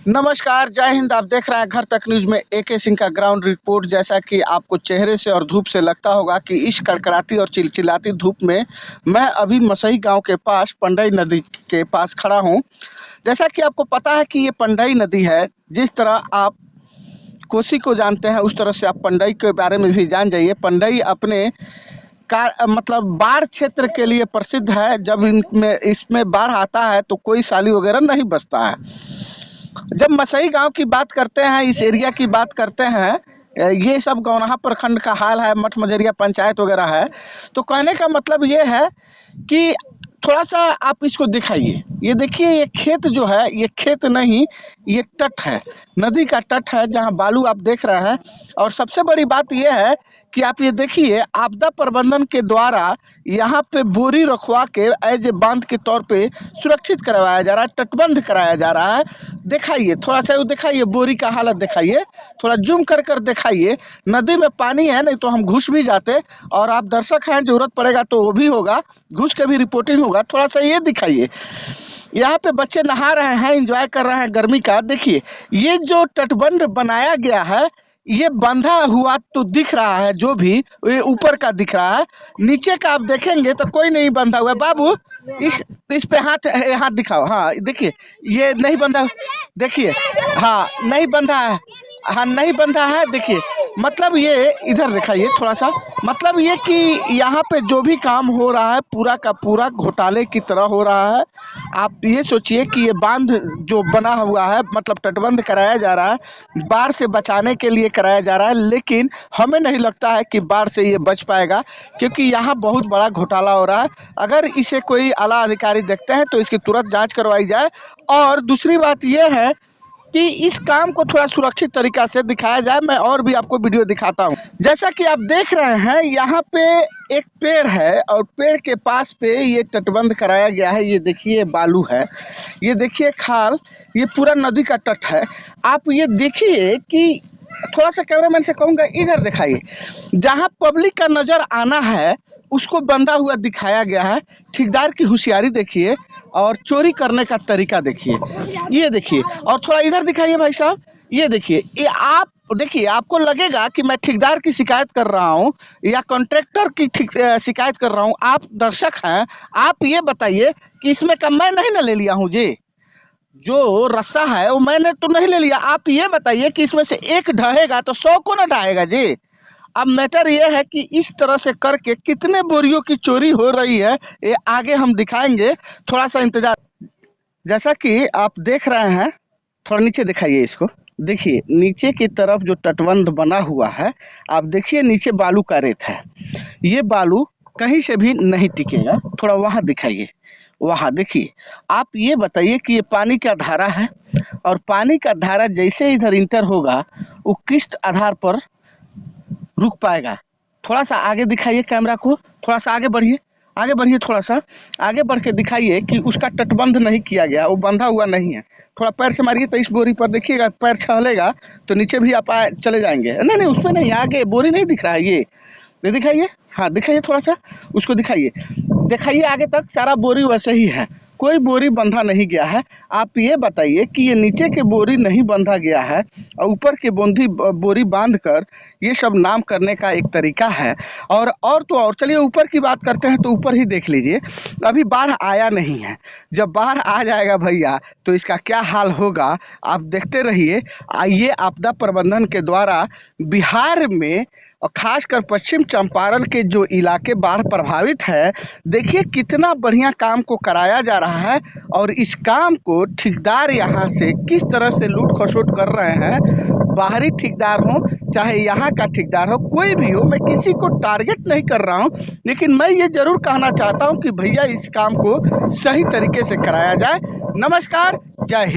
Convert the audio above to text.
नमस्कार, जय हिंद। आप देख रहे हैं घर तक न्यूज़ में एके सिंह का ग्राउंड रिपोर्ट। जैसा कि आपको चेहरे से और धूप से लगता होगा कि इस कड़कड़ाती और चिलचिलाती धूप में मैं अभी मसई गांव के पास पंडई नदी के पास खड़ा हूं। जैसा कि आपको पता है कि ये पंडई नदी है। जिस तरह आप कोसी को जानते हैं उस तरह से आप पंडई के बारे में भी जान जाइए। पंडई अपने का मतलब बाढ़ क्षेत्र के लिए प्रसिद्ध है। जब इनमें इसमें बाढ़ आता है तो कोई साली वगैरह नहीं बचता है। जब मसई गांव की बात करते हैं, इस एरिया की बात करते हैं, ये सब गौनाहा प्रखंड का हाल है, मठ मजरिया पंचायत वगैरह है। तो कहने का मतलब ये है कि थोड़ा सा आप इसको दिखाइए। ये देखिए, ये खेत जो है, ये खेत नहीं, ये तट है, नदी का तट है जहाँ बालू आप देख रहे हैं। और सबसे बड़ी बात ये है कि आप ये देखिए, आपदा प्रबंधन के द्वारा यहाँ पे बोरी रखवा के एज ए बांध के तौर पे सुरक्षित करवाया जा रहा है, तटबंध कराया जा रहा है। दिखाइए थोड़ा सा, वो दिखाइए, बोरी का हालत दिखाइए, थोड़ा जूम कर कर दिखाइए। नदी में पानी है, नहीं तो हम घुस भी जाते। और आप दर्शक हैं, जरूरत पड़ेगा तो वो भी होगा, घुस के भी रिपोर्टिंग होगा। थोड़ा सा ये दिखाइए, यहाँ पे बच्चे नहा रहे हैं, एंजॉय कर रहे हैं गर्मी का। देखिए, ये जो तटबंध बनाया गया है, ये बंधा हुआ तो दिख रहा है, जो भी ये ऊपर का दिख रहा है, नीचे का आप देखेंगे तो कोई नहीं बंधा हुआ है। बाबू, इस पे हाथ दिखाओ। हाँ देखिए, ये नहीं बंधा, देखिए, हाँ नहीं बंधा है, हाँ नहीं बंधा है। देखिए, मतलब ये इधर दिखाइए थोड़ा सा। मतलब ये कि यहाँ पे जो भी काम हो रहा है पूरा का पूरा घोटाले की तरह हो रहा है। आप ये सोचिए कि ये बांध जो बना हुआ है, मतलब तटबंध कराया जा रहा है, बाढ़ से बचाने के लिए कराया जा रहा है। लेकिन हमें नहीं लगता है कि बाढ़ से ये बच पाएगा, क्योंकि यहाँ बहुत बड़ा घोटाला हो रहा है। अगर इसे कोई आला अधिकारी देखते हैं तो इसकी तुरंत जांच करवाई जाए। और दूसरी बात ये है कि इस काम को थोड़ा सुरक्षित तरीका से दिखाया जाए। मैं और भी आपको वीडियो दिखाता हूँ। जैसा कि आप देख रहे हैं, यहाँ पे एक पेड़ है और पेड़ के पास पे ये तटबंध कराया गया है। ये देखिए बालू है, ये देखिए खाल, ये पूरा नदी का तट है। आप ये देखिए कि थोड़ा सा कैमरामैन से कहूँगा इधर दिखाइए, जहाँ पब्लिक का नज़र आना है उसको बंधा हुआ दिखाया गया है। ठेकेदार की होशियारी देखिए और चोरी करने का तरीका देखिए। ये देखिए, और थोड़ा इधर दिखाइए भाई साहब। ये देखिए, ये आप देखिए, आपको लगेगा कि मैं ठेकेदार की शिकायत कर रहा हूँ या कॉन्ट्रैक्टर की शिकायत कर रहा हूँ। आप दर्शक हैं, आप ये बताइए कि इसमें का मैं नहीं ना ले लिया हूँ जी, जो रस्सा है वो मैंने तो नहीं ले लिया। आप ये बताइए कि इसमें से एक ढहेगा तो 100 को ना ढाएगा जी। अब मैटर ये है कि इस तरह से करके कितने बोरियों की चोरी हो रही है, ये आगे हम दिखाएंगे। थोड़ा सा इंतजार। जैसा कि आप देख रहे हैं, थोड़ा नीचे दिखाइए इसको। देखिए, नीचे की तरफ जो तटबंध बना हुआ है, आप देखिए नीचे बालू का रेत है। ये बालू कहीं से भी नहीं टिकेगा। थोड़ा वहाँ दिखाइए, वहाँ देखिए। आप ये बताइए कि ये पानी का धारा है, और पानी का धारा जैसे इधर इंटर होगा वो किस आधार पर रुक पाएगा। थोड़ा सा आगे दिखाइए कैमरा को, थोड़ा सा आगे बढ़िए, आगे बढ़िए, थोड़ा सा आगे बढ़ के दिखाइए कि उसका तटबंध नहीं किया गया, वो बंधा हुआ नहीं है। थोड़ा पैर से मारिए तो इस बोरी पर देखिएगा, पैर छहलेगा तो नीचे भी आप चले जाएंगे। नहीं नहीं, उस पर नहीं, आगे बोरी नहीं दिख रहा है, ये दिखाइए। हाँ दिखाइए, थोड़ा सा उसको दिखाइए, दिखाइए आगे तक, सारा बोरी वैसे ही है, कोई बोरी बंधा नहीं गया है। आप ये बताइए कि ये नीचे के बोरी नहीं बंधा गया है और ऊपर के बोरी बांध कर ये सब नाम करने का एक तरीका है। और तो और चलिए ऊपर की बात करते हैं, तो ऊपर ही देख लीजिए, अभी बाढ़ आया नहीं है। जब बाढ़ आ जाएगा भैया तो इसका क्या हाल होगा, आप देखते रहिए। आइए, आपदा प्रबंधन के द्वारा बिहार में और खासकर पश्चिम चंपारण के जो इलाके बाढ़ प्रभावित है, देखिए कितना बढ़िया काम को कराया जा रहा है। और इस काम को ठेकेदार यहाँ से किस तरह से लूट खसोट कर रहे हैं। बाहरी ठेकेदार हो चाहे यहाँ का ठेकेदार हो, कोई भी हो, मैं किसी को टारगेट नहीं कर रहा हूँ। लेकिन मैं ये जरूर कहना चाहता हूँ कि भैया इस काम को सही तरीके से कराया जाए। नमस्कार, जय हिंद।